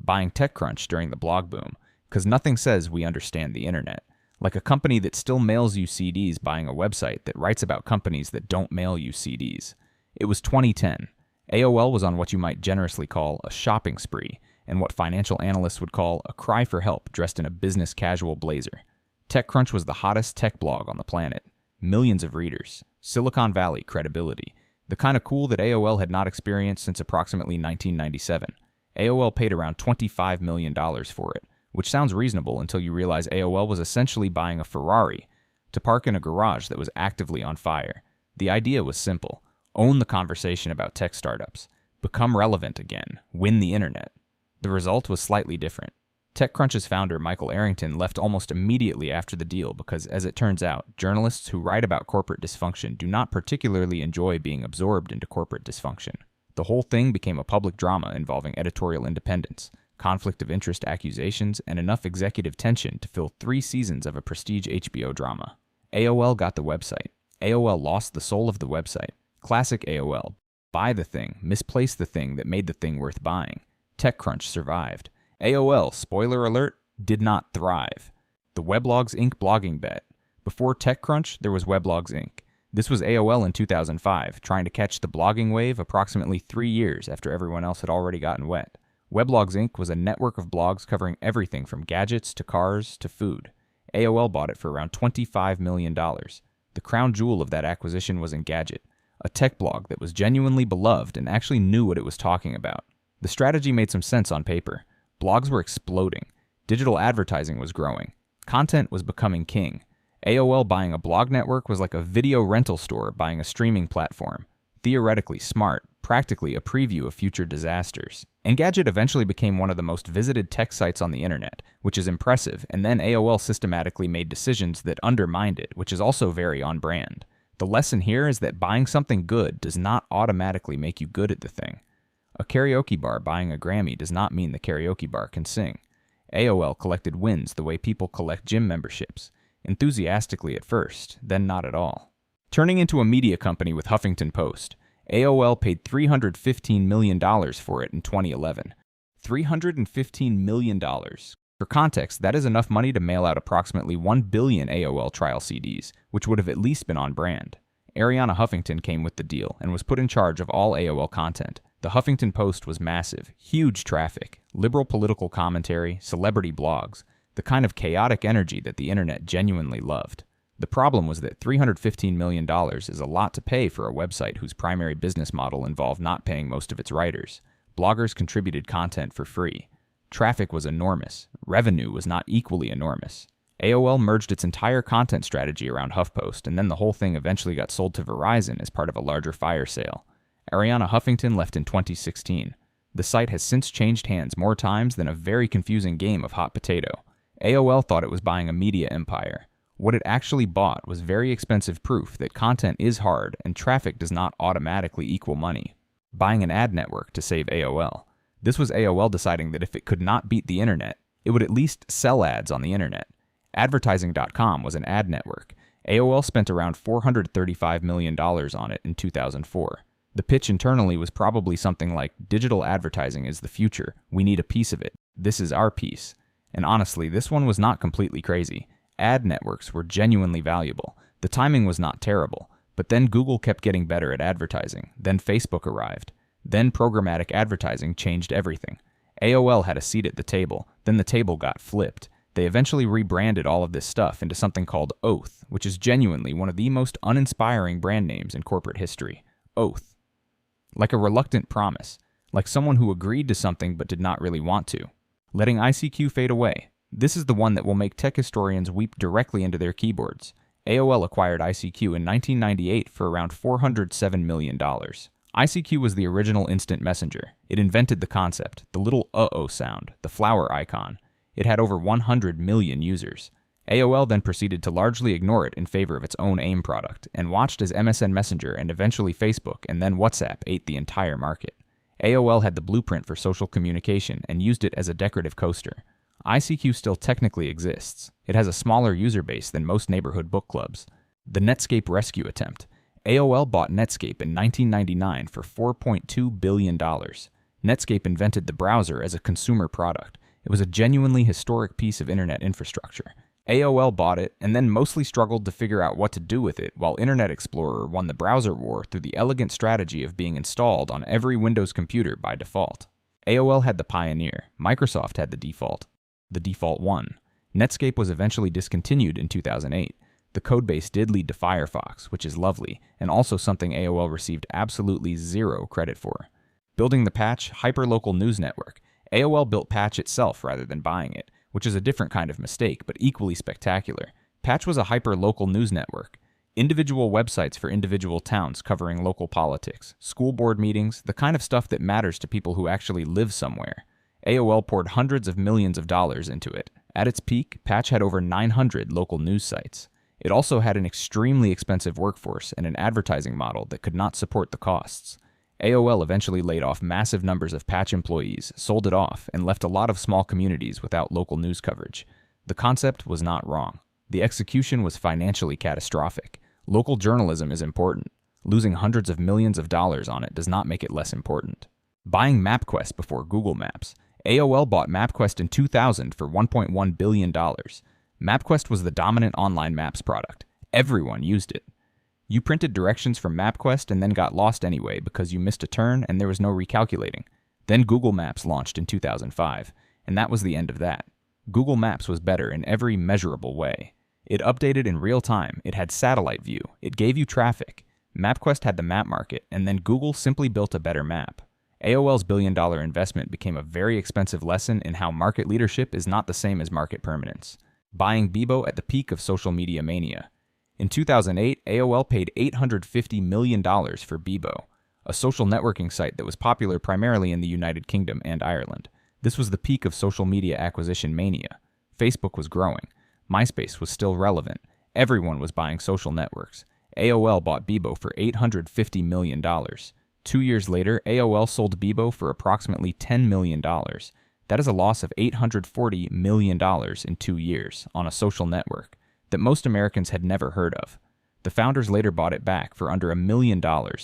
buying TechCrunch during the blog boom, because nothing says we understand the internet. Like a company that still mails you CDs buying a website that writes about companies that don't mail you CDs. It was 2010. AOL was on what you might generously call a shopping spree, and what financial analysts would call a cry for help dressed in a business casual blazer. TechCrunch was the hottest tech blog on the planet. Millions of readers. Silicon Valley credibility. The kind of cool that AOL had not experienced since approximately 1997. AOL paid around $25 million for it, which sounds reasonable until you realize AOL was essentially buying a Ferrari to park in a garage that was actively on fire. The idea was simple. Own the conversation about tech startups. Become relevant again. Win the internet. The result was slightly different. TechCrunch's founder, Michael Arrington, left almost immediately after the deal because, as it turns out, journalists who write about corporate dysfunction do not particularly enjoy being absorbed into corporate dysfunction. The whole thing became a public drama involving editorial independence, conflict of interest accusations, and enough executive tension to fill 3 seasons of a prestige HBO drama. AOL got the website. AOL lost the soul of the website. Classic AOL. Buy the thing, misplace the thing that made the thing worth buying. TechCrunch survived. AOL, spoiler alert, did not thrive. The Weblogs Inc. blogging bet. Before TechCrunch, there was Weblogs Inc. This was AOL in 2005, trying to catch the blogging wave approximately 3 years after everyone else had already gotten wet. Weblogs Inc. was a network of blogs covering everything from gadgets to cars to food. AOL bought it for around $25 million. The crown jewel of that acquisition was in Gadget, a tech blog that was genuinely beloved and actually knew what it was talking about. The strategy made some sense on paper. Blogs were exploding. Digital advertising was growing. Content was becoming king. AOL buying a blog network was like a video rental store buying a streaming platform. Theoretically smart, practically a preview of future disasters. And Gadget eventually became one of the most visited tech sites on the internet, which is impressive, and then AOL systematically made decisions that undermined it, which is also very on brand. The lesson here is that buying something good does not automatically make you good at the thing. A karaoke bar buying a Grammy does not mean the karaoke bar can sing. AOL collected wins the way people collect gym memberships, enthusiastically at first, then not at all. Turning into a media company with Huffington Post, AOL paid $315 million for it in 2011. $315 million. For context, that is enough money to mail out approximately 1 billion AOL trial CDs, which would have at least been on brand. Arianna Huffington came with the deal and was put in charge of all AOL content. The Huffington Post was massive, huge traffic, liberal political commentary, celebrity blogs, the kind of chaotic energy that the internet genuinely loved. The problem was that $315 million is a lot to pay for a website whose primary business model involved not paying most of its writers. Bloggers contributed content for free. Traffic was enormous. Revenue was not equally enormous. AOL merged its entire content strategy around HuffPost, and then the whole thing eventually got sold to Verizon as part of a larger fire sale. Arianna Huffington left in 2016. The site has since changed hands more times than a very confusing game of hot potato. AOL thought it was buying a media empire. What it actually bought was very expensive proof that content is hard and traffic does not automatically equal money. Buying an ad network to save AOL. This was AOL deciding that if it could not beat the internet, it would at least sell ads on the internet. Advertising.com was an ad network. AOL spent around $435 million on it in 2004. The pitch internally was probably something like, digital advertising is the future. We need a piece of it. This is our piece. And honestly, this one was not completely crazy. Ad networks were genuinely valuable. The timing was not terrible. But then Google kept getting better at advertising. Then Facebook arrived. Then programmatic advertising changed everything. AOL had a seat at the table. Then the table got flipped. They eventually rebranded all of this stuff into something called Oath, which is genuinely one of the most uninspiring brand names in corporate history. Oath. Like a reluctant promise. Like someone who agreed to something but did not really want to. Letting ICQ fade away. This is the one that will make tech historians weep directly into their keyboards. AOL acquired ICQ in 1998 for around $407 million. ICQ was the original instant messenger. It invented the concept, the little uh-oh sound, the flower icon. It had over 100 million users. AOL then proceeded to largely ignore it in favor of its own AIM product, and watched as MSN Messenger and eventually Facebook and then WhatsApp ate the entire market. AOL had the blueprint for social communication and used it as a decorative coaster. ICQ still technically exists. It has a smaller user base than most neighborhood book clubs. The Netscape rescue attempt. AOL bought Netscape in 1999 for $4.2 billion. Netscape invented the browser as a consumer product. It was a genuinely historic piece of internet infrastructure. AOL bought it and then mostly struggled to figure out what to do with it, while Internet Explorer won the browser war through the elegant strategy of being installed on every Windows computer by default. AOL had the Pioneer, Microsoft had the default. The default won. Netscape was eventually discontinued in 2008. The codebase did lead to Firefox, which is lovely, and also something AOL received absolutely zero credit for. Building the Patch hyperlocal news network. AOL built Patch itself rather than buying it, which is a different kind of mistake, but equally spectacular. Patch was a hyper-local news network. Individual websites for individual towns covering local politics, school board meetings, the kind of stuff that matters to people who actually live somewhere. AOL poured hundreds of millions of dollars into it. At its peak, Patch had over 900 local news sites. It also had an extremely expensive workforce and an advertising model that could not support the costs. AOL eventually laid off massive numbers of Patch employees, sold it off, and left a lot of small communities without local news coverage. The concept was not wrong. The execution was financially catastrophic. Local journalism is important. Losing hundreds of millions of dollars on it does not make it less important. Buying MapQuest before Google Maps. AOL bought MapQuest in 2000 for $1.1 billion. MapQuest was the dominant online maps product. Everyone used it. You printed directions from MapQuest and then got lost anyway because you missed a turn and there was no recalculating. Then Google Maps launched in 2005, and that was the end of that. Google Maps was better in every measurable way. It updated in real time, it had satellite view, it gave you traffic. MapQuest had the map market, and then Google simply built a better map. AOL's billion-dollar investment became a very expensive lesson in how market leadership is not the same as market permanence. Buying Bebo at the peak of social media mania. In 2008, AOL paid $850 million for Bebo, a social networking site that was popular primarily in the United Kingdom and Ireland. This was the peak of social media acquisition mania. Facebook was growing. MySpace was still relevant. Everyone was buying social networks. AOL bought Bebo for $850 million. 2 years later, AOL sold Bebo for approximately $10 million. That is a loss of $840 million in 2 years on a social network that most Americans had never heard of. The founders later bought it back for under $1 million,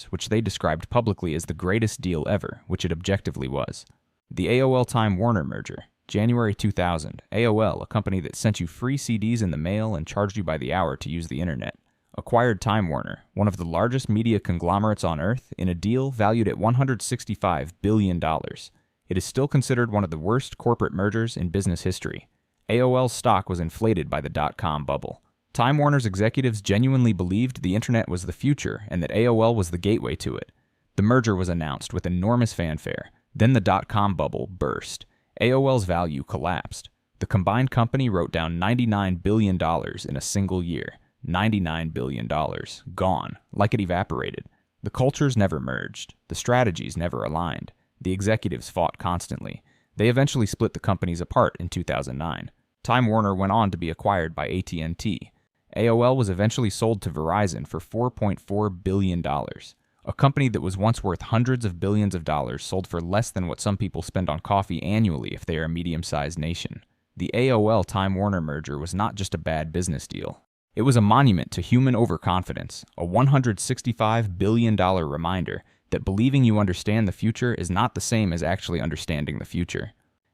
which they described publicly as the greatest deal ever, which it objectively was. The AOL-Time Warner merger. January 2000, AOL, a company that sent you free CDs in the mail and charged you by the hour to use the internet, acquired Time Warner, one of the largest media conglomerates on Earth, in a deal valued at $165 billion. It is still considered one of the worst corporate mergers in business history. AOL's stock was inflated by the dot-com bubble. Time Warner's executives genuinely believed the internet was the future and that AOL was the gateway to it. The merger was announced with enormous fanfare. Then the dot-com bubble burst. AOL's value collapsed. The combined company wrote down $99 billion in a single year. $99 billion. Gone. Like it evaporated. The cultures never merged. The strategies never aligned. The executives fought constantly. They eventually split the companies apart in 2009. Time Warner went on to be acquired by AT&T. AOL was eventually sold to Verizon for $4.4 billion. A company that was once worth hundreds of billions of dollars sold for less than what some people spend on coffee annually if they are a medium-sized nation. The AOL-Time Warner merger was not just a bad business deal. It was a monument to human overconfidence, a $165 billion reminder that believing you understand the future is not the same as actually understanding the future.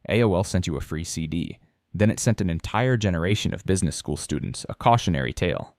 AOL sent you a free CD. Then it sent an entire generation of business school students a cautionary tale.